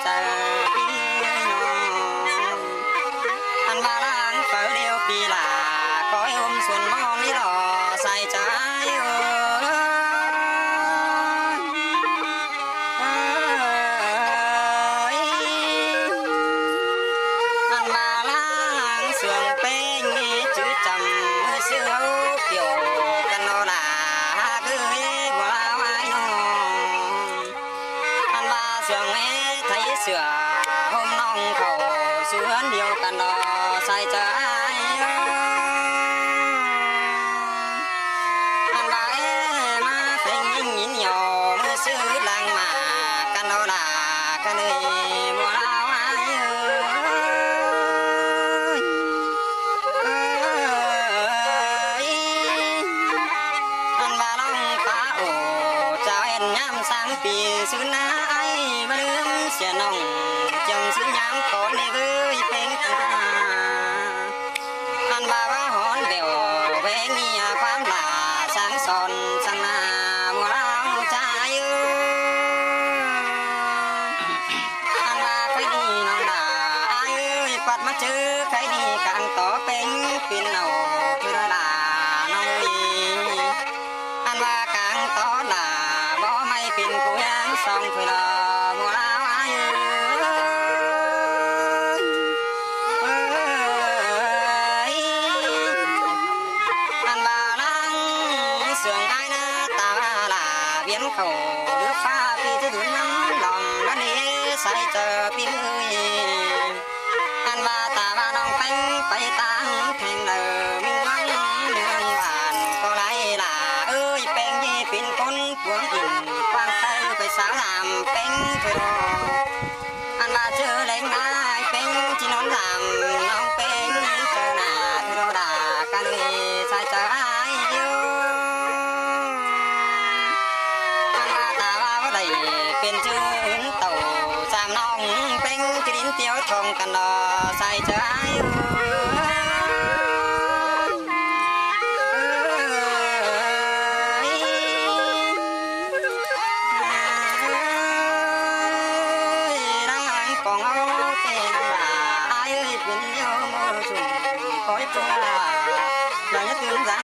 เจอพี่น้องอันว่าล้างเฝ้าเดียวปีหลาคอยอมส่วนมองนี่หล่อใส่ใจอันว่าล้างเสื่องเป็นจื้อจำเสื้อเกี่ยวกันโนลาคือบ่ลาไว้น้องอันว่าเสื่องไทยเสือห่มน้องเขาเสือนเดียวกันดอใส่ใจอันว่ามาเป็นยินหยอมือซื้อลังมากันโนลากันเลยบ่ลาไว้ปีซื้อน้ายมาลืมเสียน้องจังซื้อยามก่อนนี่เว้ยเพลงตาอันว่าหอนเบลเพลงมีความหลาสังสอนสังนามัวเราใจอันว่าใครดีน้องดาเอ้ยปัดมาเจอใครดีกลางต่อเป็นปินเอาคือลาน้องลีอันว่ากลางต่อลาเป็นผู้ยังสองเพื่อมัวลาวอายุอันว่าลังเสื่องไอ้หน้าตาลาเวียนเขาหรือฟ้าพี่จะดุนน้ำหลองแล้วนี้ใส่เจอพี่มืออันว่าตาว่าน้องเป็นไปตั้งแข่งเดิมมิ่งวังเดือนหวานก็ไรล่ะเอ้ยเป็นยี่เป็นคนพวงอินวางเตอไปสาวลามเป็นเธออันว่าเจอแรงนายเป็นที่นอนลามน้องเป็นเจอหน้าเธอด่ากันเลยใส่ใจอยู่อันว่าตาว่าว่าได้เป็นชื่อเต่าจามน้องเป็นกระดิ่งเตี้ยวทองกันดอใส่ใจอยู่